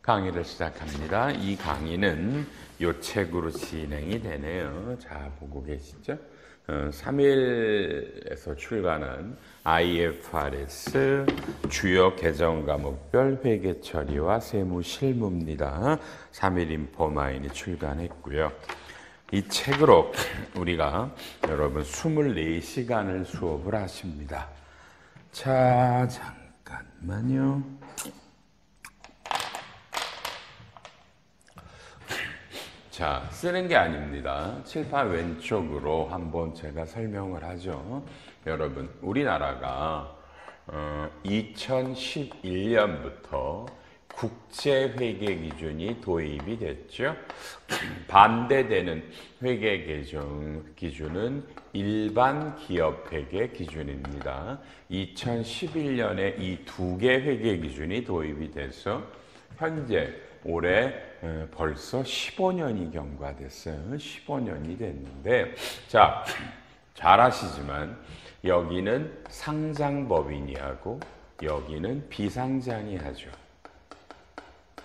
강의를 시작합니다. 이 강의는 이 책으로 진행이 되네요. 자, 보고 계시죠? 3일에서 출간한 IFRS 주요 개정 과목별 회계 처리와 세무 실무입니다. 3일 인포마인이 출간했고요. 이 책으로 우리가 여러분 24시간을 수업을 하십니다. 자, 잠깐만요. 자, 쓰는 게 아닙니다. 칠판 왼쪽으로 한번 제가 설명을 하죠. 여러분, 우리나라가 2011년부터 국제회계 기준이 도입이 됐죠. 반대되는 회계 기준은 일반 기업회계 기준입니다. 2011년에 이 두 개 회계 기준이 도입이 돼서 현재 올해 벌써 15년이 경과됐어요. 15년이 됐는데, 자, 잘 아시지만 여기는 상장법인이 하고 여기는 비상장이 하죠.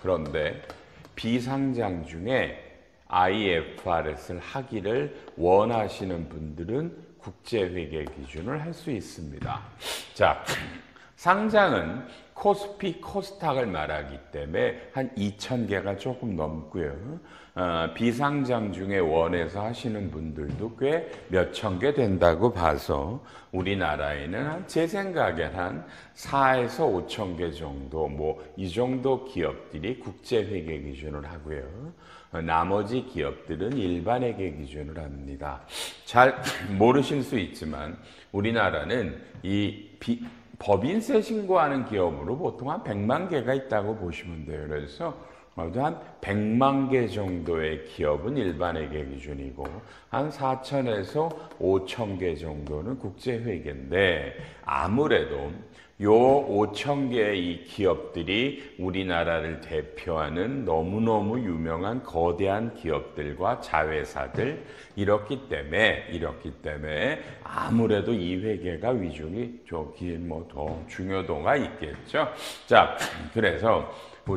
그런데 비상장 중에 IFRS를 하기를 원하시는 분들은 국제회계 기준을 할 수 있습니다. 자, 상장은 코스피, 코스닥을 말하기 때문에 한 2,000개가 조금 넘고요. 비상장 중에 원해서 하시는 분들도 꽤 몇천 개 된다고 봐서 우리나라에는 제 생각엔 한 4에서 5천 개 정도, 이 정도 기업들이 국제회계 기준을 하고요. 나머지 기업들은 일반 회계 기준을 합니다. 잘 모르실 수 있지만 우리나라는 법인세 신고하는 기업으로 보통 한 100만 개가 있다고 보시면 돼요. 그래서 한 100만 개 정도의 기업은 일반 회계 기준이고 한 4천에서 5천 개 정도는 국제회계인데, 아무래도 요 5천 개의 이 기업들이 우리나라를 대표하는 너무너무 유명한 거대한 기업들과 자회사들, 이렇기 때문에 아무래도 이 회계가 위중이 더 중요도가 있겠죠. 자, 그래서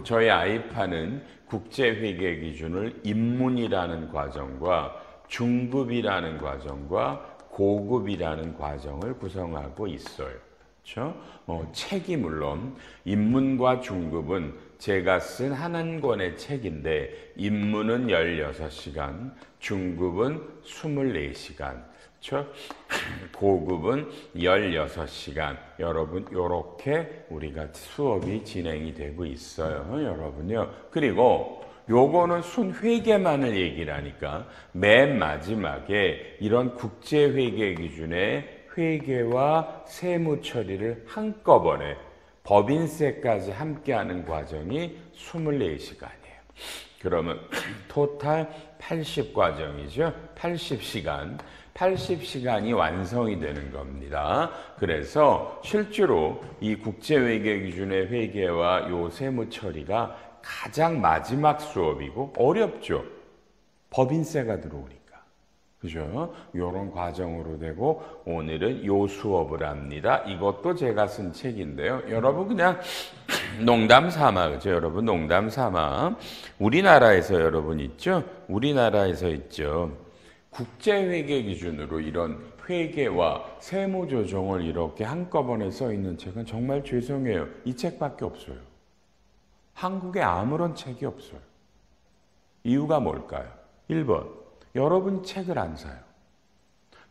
저희 아이파는 국제회계 기준을 입문이라는 과정과 중급이라는 과정과 고급이라는 과정을 구성하고 있어요. 그렇죠? 책이 물론 입문과 중급은 제가 쓴 한 권의 책인데, 입문은 16시간, 중급은 24시간, 그렇죠? 고급은 16시간. 여러분, 요렇게 우리가 수업이 진행이 되고 있어요. 여러분요. 그리고 요거는 순회계만을 얘기를 하니까 맨 마지막에 이런 국제회계 기준의 회계와 세무 처리를 한꺼번에 법인세까지 함께하는 과정이 24시간이에요. 그러면 토탈 80과정이죠. 80시간이 완성이 되는 겁니다. 그래서 실제로 이 국제회계 기준의 회계와 요 세무 처리가 가장 마지막 수업이고 어렵죠. 법인세가 들어오니까. 그죠? 요런 과정으로 되고 오늘은 요 수업을 합니다. 이것도 제가 쓴 책인데요. 여러분 그냥 농담 삼아, 그죠? 여러분 농담 삼아. 우리나라에서 여러분 있죠? 우리나라에서 있죠. 국제회계 기준으로 이런 회계와 세무조정을 이렇게 한꺼번에 써 있는 책은 정말 죄송해요. 이 책밖에 없어요. 한국에 아무런 책이 없어요. 이유가 뭘까요? 1번, 여러분이 책을 안 사요.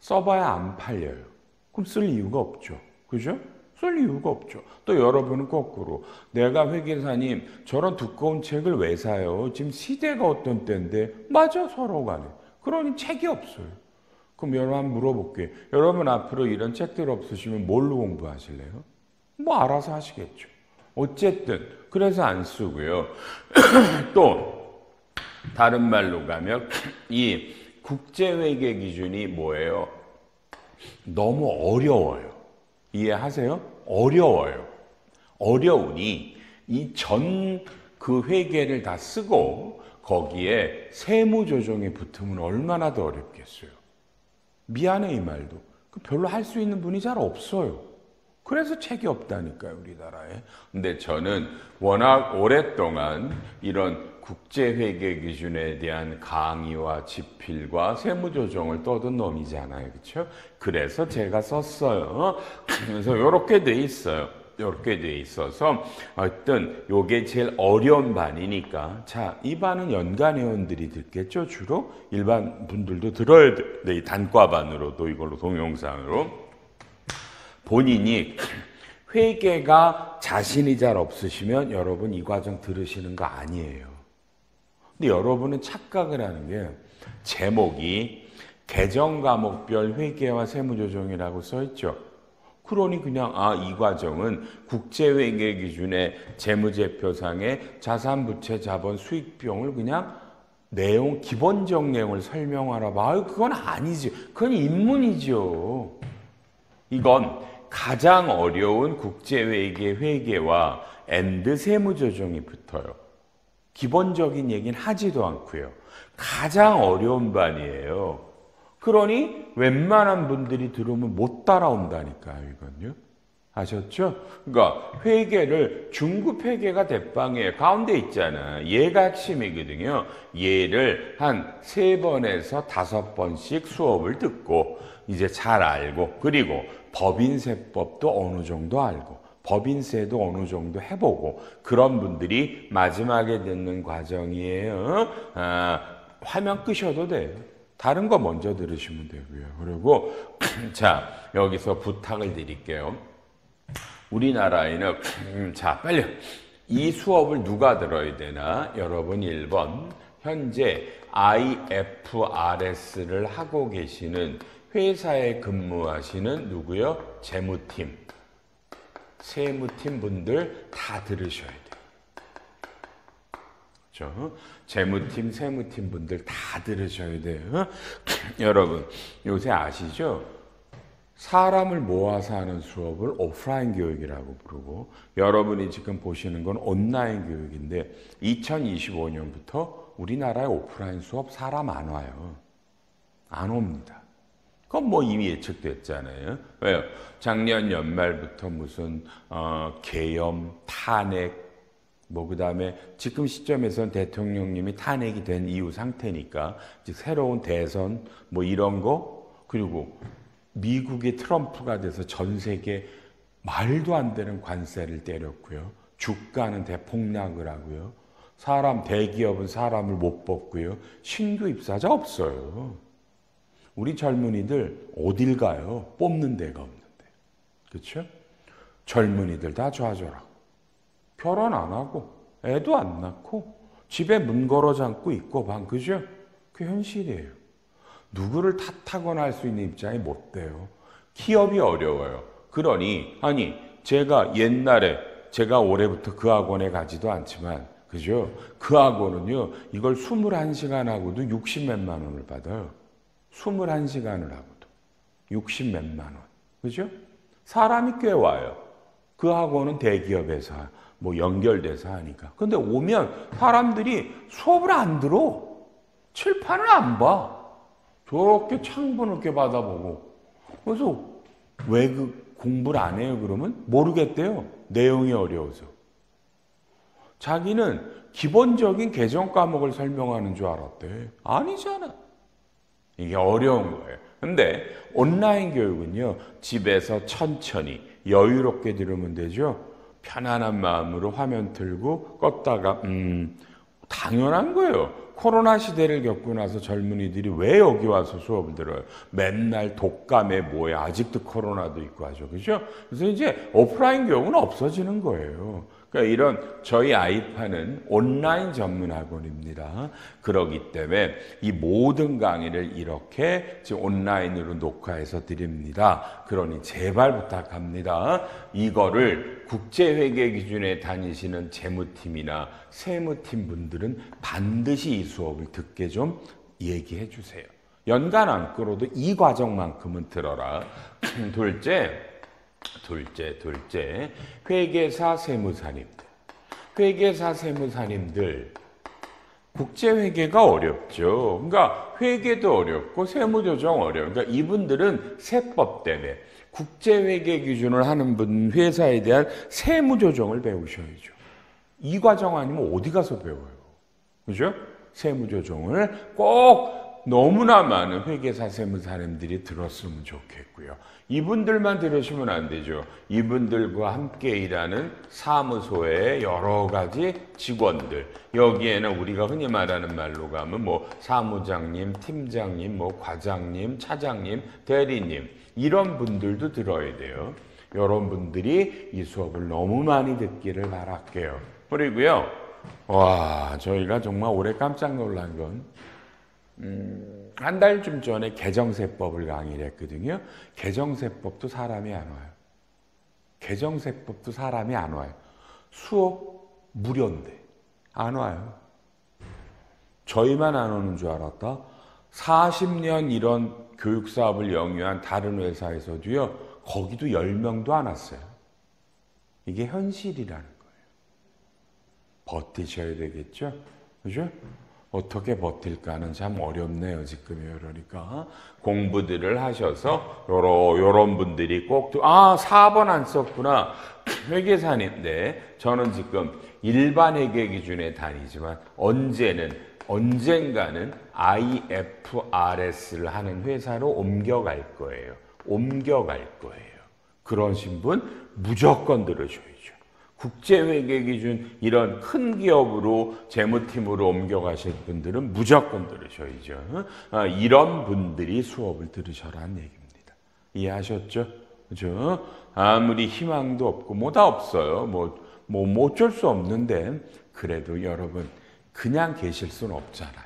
써봐야 안 팔려요. 그럼 쓸 이유가 없죠. 그죠? 쓸 이유가 없죠. 또 여러분은 거꾸로, 내가 회계사님 저런 두꺼운 책을 왜 사요? 지금 시대가 어떤 때인데. 맞아, 서로 간에. 그러니 책이 없어요. 그럼 여러분 한번 물어볼게요. 여러분 앞으로 이런 책들 없으시면 뭘로 공부하실래요? 알아서 하시겠죠. 어쨌든 그래서 안 쓰고요. 또 다른 말로 가면 이 국제회계 기준이 뭐예요? 너무 어려워요. 이해하세요? 어려워요. 어려우니 이 전 그 회계를 다 쓰고 거기에 세무조정이 붙으면 얼마나 더 어렵겠어요. 미안해, 이 말도. 별로 할 수 있는 분이 잘 없어요. 그래서 책이 없다니까요, 우리나라에. 근데 저는 워낙 오랫동안 이런 국제회계 기준에 대한 강의와 집필과 세무조정을 떠든 놈이잖아요. 그렇죠? 그래서 제가 썼어요. 그래서 이렇게 돼 있어요. 이렇게 돼 있어서 하여튼 요게 제일 어려운 반이니까 자, 이 반은 연간 회원들이 듣겠죠. 주로 일반 분들도 들어야 돼. 이 단과반으로도 이걸로 동영상으로 본인이 회계가 자신이 잘 없으시면 여러분 이 과정 들으시는 거 아니에요. 근데 여러분은 착각을 하는 게 제목이 개정 과목별 회계와 세무조정이라고 써 있죠. 그러니 그냥 이 과정은 국제회계 기준의 재무제표상의 자산, 부채, 자본, 수익 비용을 그냥 내용 기본적 내용을 설명하라 봐. 그건 아니지. 그건 인문이죠. 이건 가장 어려운 국제회계 회계와 엔드 세무조정이 붙어요. 기본적인 얘기는 하지도 않고요. 가장 어려운 반이에요. 그러니 웬만한 분들이 들으면 못 따라온다니까요, 이건요. 아셨죠? 그러니까 회계를 중급 회계가 대빵이에요. 가운데 있잖아. 얘가 핵심이거든요. 얘를 한 3번에서 5번씩 수업을 듣고 이제 잘 알고 그리고 법인세법도 어느 정도 알고 법인세도 어느 정도 해보고 그런 분들이 마지막에 듣는 과정이에요. 화면 끄셔도 돼요. 다른 거 먼저 들으시면 되고요. 그리고 자, 여기서 부탁을 드릴게요. 우리나라에는 자, 빨리 이 수업을 누가 들어야 되나? 여러분 1번 현재 IFRS를 하고 계시는 회사에 근무하시는 누구요? 재무팀, 세무팀 분들 다 들으셔야 돼요. 재무팀, 세무팀 분들 다 들으셔야 돼요. 여러분, 요새 아시죠? 사람을 모아서 하는 수업을 오프라인 교육이라고 부르고 여러분이 지금 보시는 건 온라인 교육인데 2025년부터 우리나라에 오프라인 수업 사람 안 와요. 안 옵니다. 그건 뭐 이미 예측됐잖아요. 왜요? 작년 연말부터 무슨 계엄, 탄핵, 그 다음에 지금 시점에서는 대통령님이 탄핵이 된 이후 상태니까 이제 새로운 대선 뭐 이런 거 그리고 미국이 트럼프가 돼서 전 세계 말도 안 되는 관세를 때렸고요. 주가는 대폭락을 하고요. 대기업은 사람을 못 뽑고요. 신규 입사자 없어요. 우리 젊은이들 어딜 가요? 뽑는 데가 없는데. 그렇죠? 젊은이들 다 좌절하고 결혼 안 하고 애도 안 낳고 집에 문 걸어 잠고 있고 방 그죠? 그 현실이에요. 누구를 탓하거나 할 수 있는 입장이 못 돼요. 기업이 어려워요. 그러니 제가 옛날에 제가 올해부터 그 학원에 가지도 않지만 그죠? 그 학원은요. 이걸 21시간 하고도 60몇만 원을 받아요. 21시간을 하고도 60몇만 원. 그죠? 사람이 꽤 와요. 그 학원은 대기업에서 뭐 연결돼서 하니까. 근데 오면 사람들이 수업을 안 들어. 칠판을 안 봐. 저렇게 창문 이렇게 받아보고. 그래서 왜 공부를 안 해요? 그러면 모르겠대요. 내용이 어려워서. 자기는 기본적인 개정 과목을 설명하는 줄 알았대. 아니잖아. 이게 어려운 거예요. 근데 온라인 교육은요. 집에서 천천히 여유롭게 들으면 되죠. 편안한 마음으로 화면 틀고 껐다가 당연한 거예요. 코로나 시대를 겪고 나서 젊은이들이 왜 여기 와서 수업을 들어요? 맨날 독감에 뭐에 아직도 코로나도 있고 하죠. 그죠? 그래서 이제 오프라인 교육은 없어지는 거예요. 그러니까 이런 저희 아이파는 온라인 전문 학원입니다. 그렇기 때문에 이 모든 강의를 이렇게 지금 온라인으로 녹화해서 드립니다. 그러니 제발 부탁합니다. 이거를 국제회계 기준에 다니시는 재무팀이나 세무팀 분들은 반드시 이 수업을 듣게 좀 얘기해 주세요. 연간 안 끌어도 이 과정만큼은 들어라. 둘째, 회계사 세무사님들. 회계사 세무사님들, 국제회계가 어렵죠. 그러니까 회계도 어렵고 세무조정 어려워. 그러니까 이분들은 세법 때문에 국제회계 기준을 하는 분 회사에 대한 세무조정을 배우셔야죠. 이 과정 아니면 어디 가서 배워요? 그죠? 세무조정을 꼭 너무나 많은 회계사 세무사님들이 들었으면 좋겠고요. 이분들만 들으시면 안 되죠. 이분들과 함께 일하는 사무소의 여러 가지 직원들, 여기에는 우리가 흔히 말하는 말로 가면 뭐 사무장님, 팀장님, 뭐 과장님, 차장님, 대리님 이런 분들도 들어야 돼요. 이런 분들이 이 수업을 너무 많이 듣기를 바랄게요. 그리고요, 와, 저희가 정말 올해 깜짝 놀란 건 한 달쯤 전에 개정세법을 강의를 했거든요. 개정세법도 사람이 안 와요. 개정세법도 사람이 안 와요. 수업 무료인데 안 와요. 저희만 안 오는 줄 알았다. 40년 이런 교육사업을 영위한 다른 회사에서도요. 거기도 10명도 안 왔어요. 이게 현실이라는 거예요. 버티셔야 되겠죠? 그죠? 어떻게 버틸까는 참 어렵네요, 지금요. 그러니까 공부들을 하셔서 요런 분들이 꼭 4번 안 썼구나. 회계사님. 네, 저는 지금 일반 회계 기준에 다니지만 언젠가는 IFRS를 하는 회사로 옮겨갈 거예요. 그러신 분 무조건 들으셔야죠. 국제회계 기준 이런 큰 기업으로 재무팀으로 옮겨가실 분들은 무조건 들으셔야죠. 이런 분들이 수업을 들으셔라는 얘기입니다. 이해하셨죠? 그죠? 아무리 희망도 없고 다 없어요. 뭐 어쩔 수 없는데 그래도 여러분 그냥 계실 수는 없잖아요.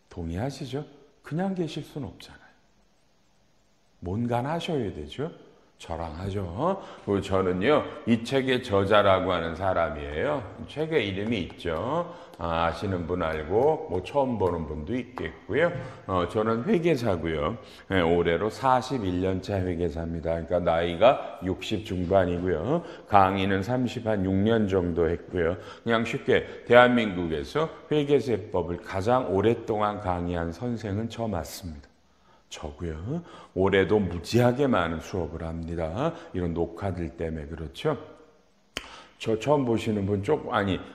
동의하시죠? 그냥 계실 수는 없잖아요. 뭔가는 하셔야 되죠. 저랑 하죠. 그리고 저는요, 이 책의 저자라고 하는 사람이에요. 책의 이름이 있죠. 아시는 분 알고, 뭐 처음 보는 분도 있겠고요. 저는 회계사고요. 네, 올해로 41년차 회계사입니다. 그러니까 나이가 60 중반이고요. 강의는 6년 정도 했고요. 그냥 쉽게 대한민국에서 회계세법을 가장 오랫동안 강의한 선생은 저 맞습니다. 저고요. 올해도 무지하게 많은 수업을 합니다. 이런 녹화들 때문에 그렇죠. 저 처음 보시는 분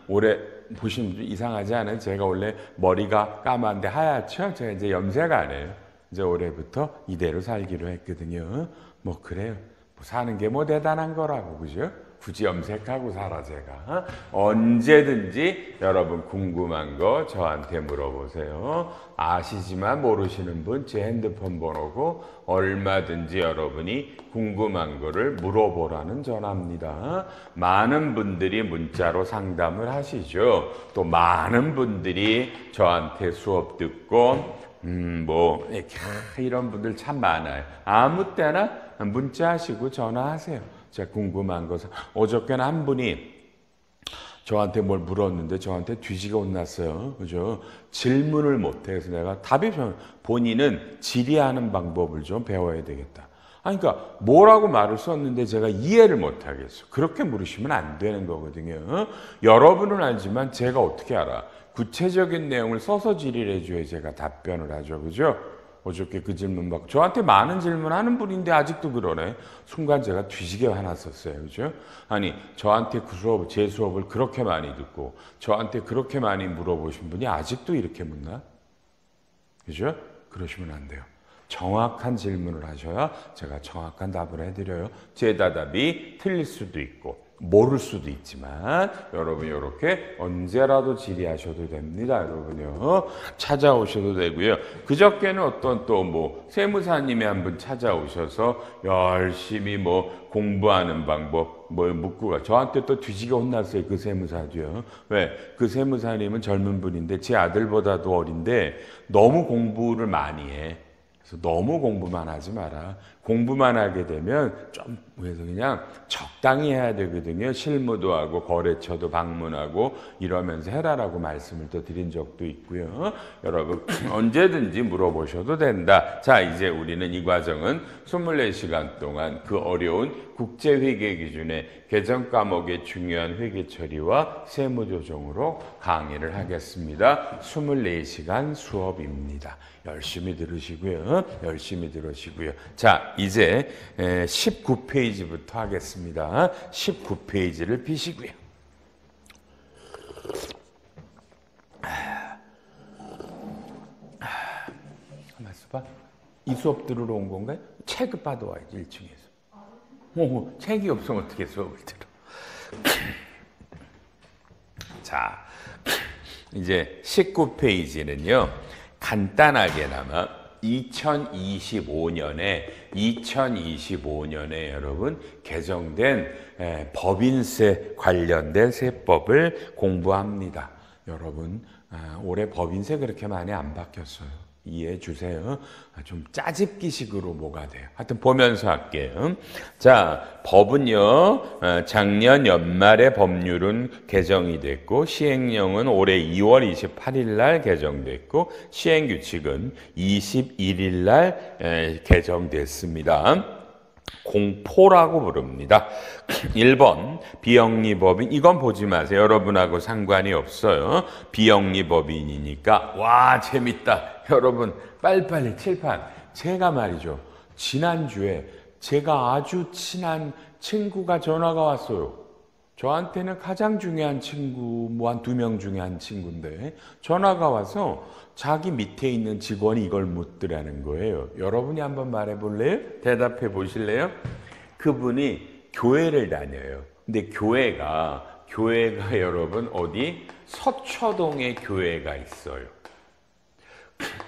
올해 보시는 분 이상하지 않아요? 제가 원래 머리가 까만데 하얗죠? 제가 이제 염색 안 해요. 이제 올해부터 이대로 살기로 했거든요. 뭐 그래요. 사는 게 대단한 거라고, 그죠? 굳이 염색하고 살아, 제가. 언제든지 여러분 궁금한 거 저한테 물어보세요. 아시지만 모르시는 분 제 핸드폰 번호고 얼마든지 여러분이 궁금한 거를 물어보라는 전화입니다. 많은 분들이 문자로 상담을 하시죠. 또 많은 분들이 저한테 수업 듣고 이런 분들 참 많아요. 아무 때나 문자하시고 전화하세요. 제가 궁금한 것은 어저께는 한 분이 저한테 뭘 물었는데 저한테 뒤지게 혼났어요. 그죠? 질문을 못해. 그래서 내가 답이 본인은 질의하는 방법을 좀 배워야 되겠다. 그러니까 뭐라고 말을 썼는데 제가 이해를 못하겠어. 그렇게 물으시면 안 되는 거거든요. 여러분은 알지만 제가 어떻게 알아? 구체적인 내용을 써서 질의를 해줘야 제가 답변을 하죠. 그죠? 어저께 그 질문 받고 저한테 많은 질문하는 분인데 아직도 그러네. 순간 제가 뒤지게 화났었어요. 그죠? 아니 저한테 제 수업을 그렇게 많이 듣고 저한테 그렇게 많이 물어보신 분이 아직도 이렇게 묻나? 그죠? 그러시면 안 돼요. 정확한 질문을 하셔야 제가 정확한 답을 해드려요. 제 대답이 틀릴 수도 있고 모를 수도 있지만 여러분 이렇게 언제라도 질의하셔도 됩니다. 여러분요. 찾아오셔도 되고요. 그저께는 어떤 또 세무사님이 한 분 찾아오셔서 열심히 공부하는 방법 묻고 가. 저한테 또 뒤지게 혼났어요. 그 세무사도요. 왜? 그 세무사님은 젊은 분인데 제 아들보다도 어린데 너무 공부를 많이 해. 그래서 너무 공부만 하지 마라. 공부만 하게 되면 좀 그래서 그냥 적당히 해야 되거든요. 실무도 하고 거래처도 방문하고 이러면서 해라라고 말씀을 또 드린 적도 있고요. 여러분 언제든지 물어보셔도 된다. 자, 이제 우리는 이 과정은 24시간 동안 그 어려운 국제회계 기준의 개정 과목의 중요한 회계 처리와 세무조정으로 강의를 하겠습니다. 24시간 수업입니다. 열심히 들으시고요. 거예요. 열심히 들으시고요. 자, 이제 19페이지부터 하겠습니다. 19페이지를 피시고요. 가만 있어봐. 이 수업 들으러 온 건가요? 책 받아와야지, 1층에서. 책이 없으면 어떻게 수업을 들어. 자, 이제 19페이지는요. 간단하게나마 2025년에 여러분 개정된 법인세 관련된 세법을 공부합니다. 여러분 올해 법인세 그렇게 많이 안 바뀌었어요. 이해해 주세요. 좀 짜집기식으로 뭐가 돼요. 하여튼 보면서 할게요. 자, 법은요, 작년 연말에 법률은 개정이 됐고, 시행령은 올해 2월 28일 날 개정됐고, 시행규칙은 21일 날 개정됐습니다. 공포라고 부릅니다. 1번 비영리법인, 이건 보지 마세요. 여러분하고 상관이 없어요. 비영리법인이니까 와 재밌다. 여러분 빨리빨리 칠판. 제가 말이죠, 지난주에 제가 아주 친한 친구가 전화가 왔어요. 저한테는 가장 중요한 친구, 뭐 한 2명 중에 한 친구인데 전화가 와서 자기 밑에 있는 직원이 이걸 묻더라는 거예요. 여러분이 한번 말해볼래요? 대답해 보실래요? 그분이 교회를 다녀요. 근데 교회가 여러분 어디 서초동에 교회가 있어요.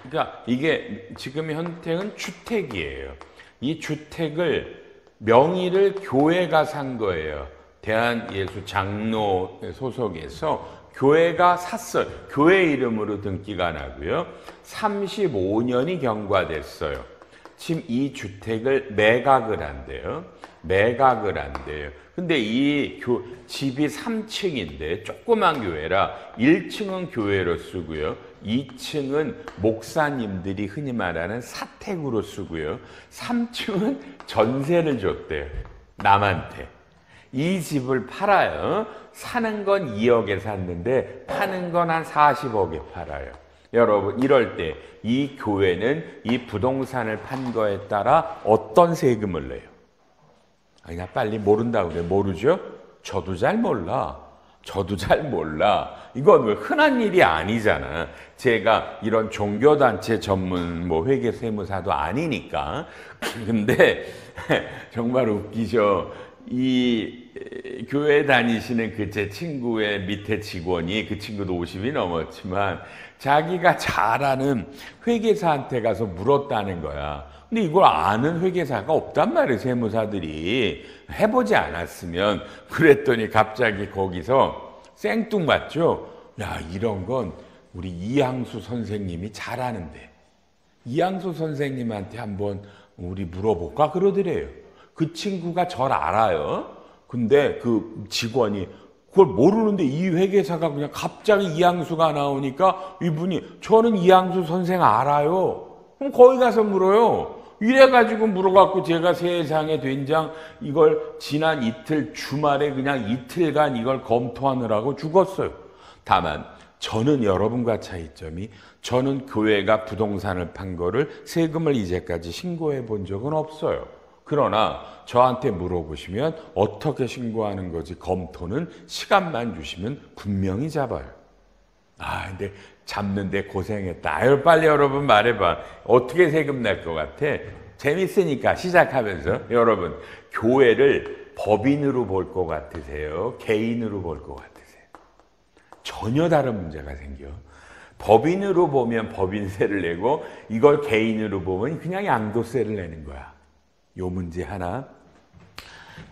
그러니까 이게 지금 현택은 주택이에요. 이 주택을 명의를 교회가 산 거예요. 대한예수 장로 소속에서 교회가 샀어요. 교회 이름으로 등기가 나고요. 35년이 경과됐어요. 지금 이 주택을 매각을 한대요. 근데 이 집이 3층인데 조그만 교회라 1층은 교회로 쓰고요. 2층은 목사님들이 흔히 말하는 사택으로 쓰고요. 3층은 전세를 줬대요. 남한테. 이 집을 팔아요. 사는 건 2억에 샀는데 파는 건 한 40억에 팔아요. 여러분 이럴 때 이 교회는 이 부동산을 판 거에 따라 어떤 세금을 내요? 그냥 빨리 모른다고 그래. 모르죠? 저도 잘 몰라. 이건 흔한 일이 아니잖아. 제가 이런 종교단체 전문 회계 세무사도 아니니까. 근데 정말 웃기죠. 이 교회 다니시는 그 제 친구의 밑에 직원이, 그 친구도 50이 넘었지만 자기가 잘 아는 회계사한테 가서 물었다는 거야. 근데 이걸 아는 회계사가 없단 말이에요. 세무사들이 해보지 않았으면. 그랬더니 갑자기 거기서 생뚱맞죠. 야, 이런 건 우리 이항수 선생님이 잘 아는데 이항수 선생님한테 한번 우리 물어볼까 그러더래요. 그 친구가 절 알아요. 근데 그 직원이 그걸 모르는데 이 회계사가 그냥 갑자기 이항수가 나오니까 이분이 저는 이항수 선생 알아요. 그럼 거기 가서 물어요. 이래가지고 물어갖고 제가 세상에 된장 이걸 지난 이틀 주말에 그냥 이틀간 이걸 검토하느라고 죽었어요. 다만 저는 여러분과 차이점이, 저는 교회가 부동산을 판 거를 세금을 이제까지 신고해 본 적은 없어요. 그러나 저한테 물어보시면 어떻게 신고하는 거지 검토는 시간만 주시면 분명히 잡아요. 근데 잡는데 고생했다. 아유, 빨리 여러분 말해봐. 어떻게 세금 낼 것 같아? 재밌으니까 시작하면서. 여러분, 교회를 법인으로 볼 것 같으세요? 개인으로 볼 것 같으세요? 전혀 다른 문제가 생겨. 법인으로 보면 법인세를 내고 이걸 개인으로 보면 그냥 양도세를 내는 거야. 요 문제 하나.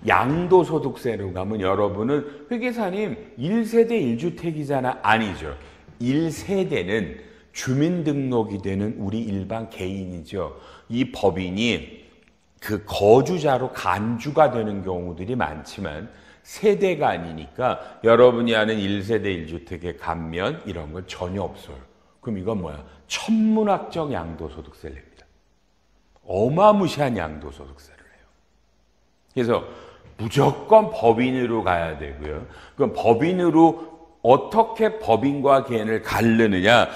양도소득세로 가면 여러분은 회계사님 1세대 1주택이잖아. 아니죠. 1세대는 주민등록이 되는 우리 일반 개인이죠. 이 법인이 그 거주자로 간주가 되는 경우들이 많지만 세대가 아니니까 여러분이 아는 1세대 1주택의 감면 이런 건 전혀 없어요. 그럼 이건 뭐야? 천문학적 양도소득세를 냅니다. 어마무시한 양도소득세를 해요. 그래서 무조건 법인으로 가야 되고요. 그럼 법인으로 어떻게 법인과 개인을 가르느냐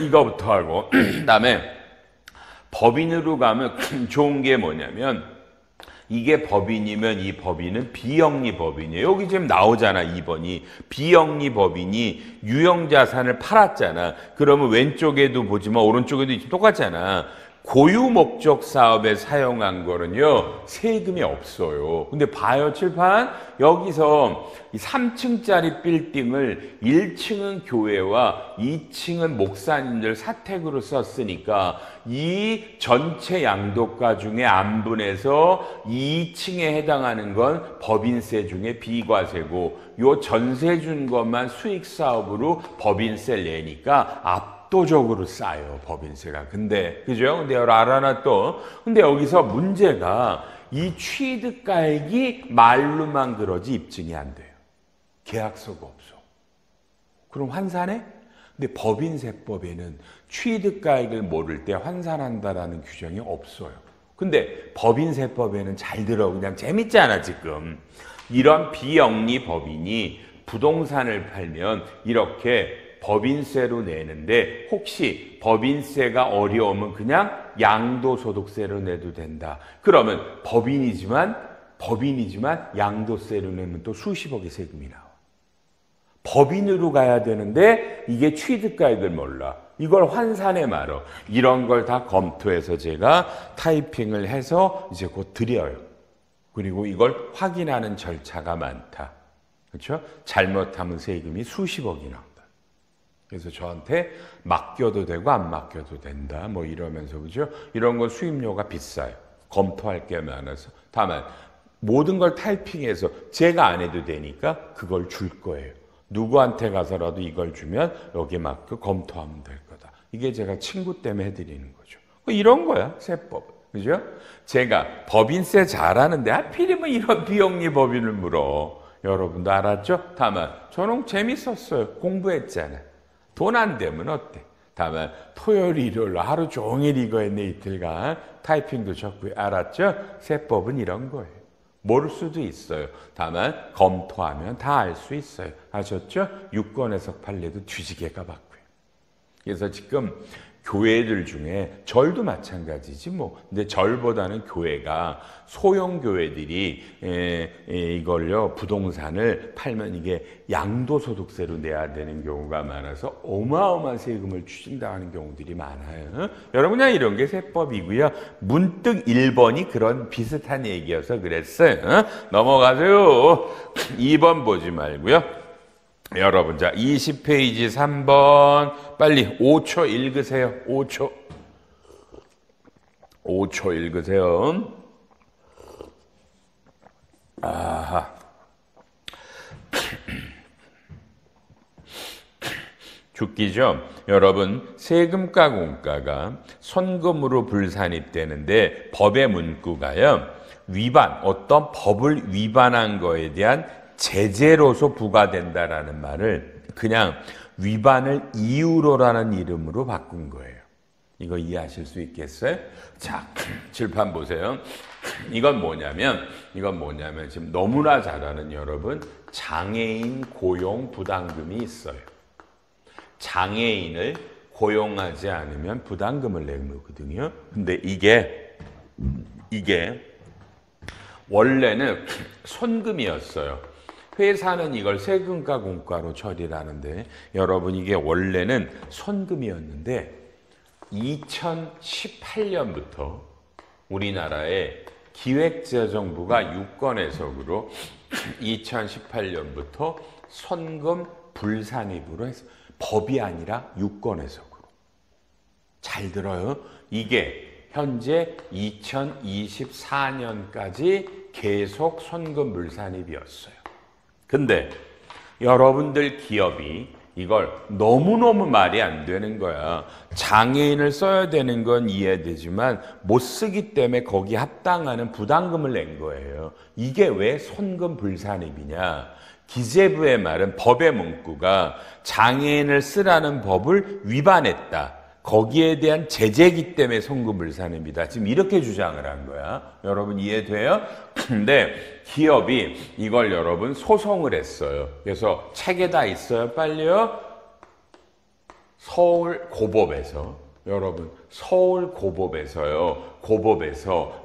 이거부터 하고 그다음에 법인으로 가면 좋은 게 뭐냐면 이게 법인이면 이 법인은 비영리 법인이에요. 여기 지금 나오잖아. 2번이. 비영리 법인이 유형자산을 팔았잖아. 그러면 왼쪽에도 보지만 오른쪽에도 똑같잖아. 고유 목적 사업에 사용한 거는요, 세금이 없어요. 근데 봐요, 칠판. 여기서 3층짜리 빌딩을 1층은 교회와 2층은 목사님들 사택으로 썼으니까 이 전체 양도가 중에 안분해서 2층에 해당하는 건 법인세 중에 비과세고 요 전세 준 것만 수익 사업으로 법인세 내니까 압도적으로 싸요, 법인세가. 근데, 그죠? 근데 알아나 또. 근데 여기서 문제가 이 취득가액이 말로만 그러지 입증이 안 돼요. 계약서가 없어. 그럼 환산해? 근데 법인세법에는 취득가액을 모를 때 환산한다라는 규정이 없어요. 근데 법인세법에는 잘 들어. 그냥 재밌잖아, 지금. 이런 비영리 법인이 부동산을 팔면 이렇게 법인세로 내는데 혹시 법인세가 어려우면 그냥 양도소득세로 내도 된다. 그러면 법인이지만 양도세로 내면 또 수십억의 세금이 나와. 법인으로 가야 되는데 이게 취득가액을 몰라. 이걸 환산해 말어. 이런 걸 다 검토해서 제가 타이핑을 해서 이제 곧 드려요. 그리고 이걸 확인하는 절차가 많다. 그렇죠? 잘못하면 세금이 수십억이 나온다. 그래서 저한테 맡겨도 되고 안 맡겨도 된다. 뭐 이러면서, 그죠? 이런 건 수임료가 비싸요. 검토할 게 많아서. 다만 모든 걸 타이핑해서 제가 안 해도 되니까 그걸 줄 거예요. 누구한테 가서라도 이걸 주면 여기 맡겨 검토하면 될 거다. 이게 제가 친구 때문에 해드리는 거죠. 이런 거야, 세법. 그죠? 제가 법인세 잘하는데 하필이면 이런 비영리 법인을 물어. 여러분도 알았죠? 다만 저는 재밌었어요. 공부했잖아. 돈 안 되면 어때? 다만 토요일, 일요일 하루 종일 이거 했네, 이틀간. 타이핑도 적고요. 알았죠? 세법은 이런 거예요. 모를 수도 있어요. 다만 검토하면 다 알 수 있어요. 아셨죠? 유권 해석 판례도 뒤지게가 받고요. 그래서 지금 교회들 중에 절도 마찬가지지 뭐. 근데 절보다는 교회가 소형 교회들이 이걸요 부동산을 팔면 이게 양도소득세로 내야 되는 경우가 많아서 어마어마한 세금을 추징당하는 경우들이 많아요. 여러분 그냥 이런 게 세법이고요. 문득 1번이 그런 비슷한 얘기여서 그랬어요. 넘어가세요. 2번 보지 말고요. 여러분, 자, 20페이지 3번. 빨리 5초 읽으세요. 5초. 5초 읽으세요. 아하. 죽기죠. 여러분, 세금과 공가가 선금으로 불산입되는데 법의 문구가요. 어떤 법을 위반한 거에 대한 제재로서 부과된다라는 말을 그냥 위반을 이유로라는 이름으로 바꾼 거예요. 이거 이해하실 수 있겠어요? 자, 칠판 보세요. 이건 뭐냐면 지금 너무나 잘 아는 여러분, 장애인 고용 부담금이 있어요. 장애인을 고용하지 않으면 부담금을 내는 거거든요. 근데 이게 원래는 손금이었어요. 회사는 이걸 세금과 공과로 처리를 하는데 여러분 이게 원래는 손금이었는데 2018년부터 우리나라의 기획재정부가 유권해석으로 2018년부터 손금 불산입으로 해서 법이 아니라 유권해석으로. 잘 들어요. 이게 현재 2024년까지 계속 손금 불산입이었어요. 근데 여러분들 기업이 이걸 너무너무 말이 안 되는 거야. 장애인을 써야 되는 건 이해되지만 못 쓰기 때문에 거기 합당하는 부담금을 낸 거예요. 이게 왜 손금 불산입이냐? 기재부의 말은 법의 문구가 장애인을 쓰라는 법을 위반했다. 거기에 대한 제재이기 때문에 손금불산입니다. 지금 이렇게 주장을 한 거야. 여러분 이해돼요? 근데 기업이 이걸 여러분 소송을 했어요. 그래서 책에 다 있어요. 빨리요. 서울 고법에서 여러분 서울 고법에서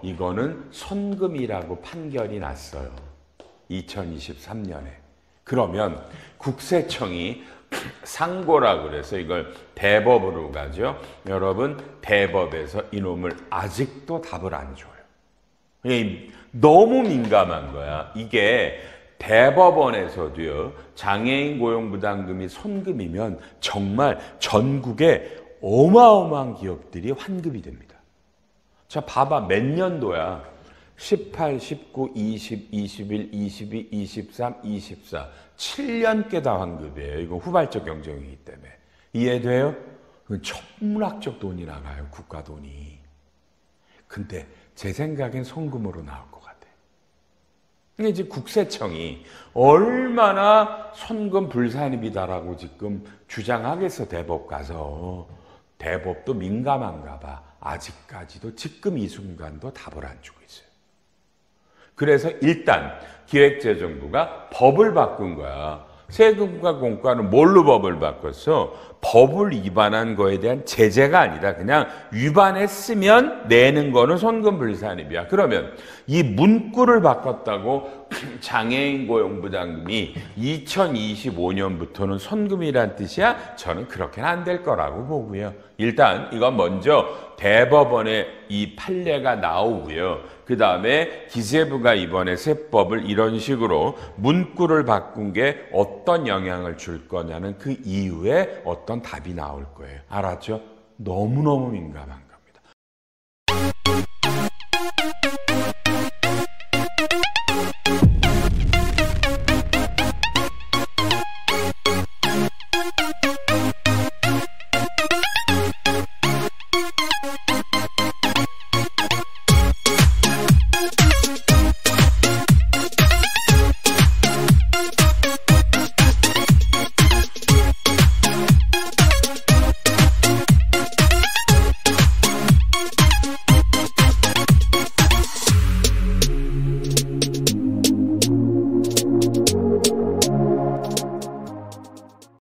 이거는 선금이라고 판결이 났어요. 2023년에. 그러면 국세청이 상고라 그래서 이걸 대법으로 가죠. 여러분 대법에서 이놈을 아직도 답을 안 줘요. 너무 민감한 거야. 이게 대법원에서도요. 장애인 고용부담금이 손금이면 정말 전국에 어마어마한 기업들이 환급이 됩니다. 자, 봐봐. 몇 년도야? 18, 19, 20, 21, 22, 23, 24. 7년께 다 환급이에요. 이건 후발적 경쟁이기 때문에. 이해돼요? 천문학적 돈이 나가요. 국가 돈이. 근데 제 생각엔 송금으로 나올 것 같아. 이게 이제 국세청이 얼마나 손금 불산입이다라고 지금 주장하겠어. 대법 가서. 대법도 민감한가 봐. 아직까지도 지금 이 순간도 답을 안 주고 있어요. 그래서 일단 기획재정부가 법을 바꾼 거야. 세금과 공과는 뭘로 법을 바꿨어? 법을 위반한 거에 대한 제재가 아니라 그냥 위반했으면 내는 거는 손금불산입이야. 그러면 이 문구를 바꿨다고 장애인 고용부담금이 2025년부터는 손금이란 뜻이야? 저는 그렇게는 안 될 거라고 보고요. 일단 이건 먼저 대법원의 이 판례가 나오고요. 그 다음에 기재부가 이번에 세법을 이런 식으로 문구를 바꾼 게 어떤 영향을 줄 거냐는 그 이후에 어떤 답이 나올 거예요. 알았죠? 너무너무 민감한 거예요.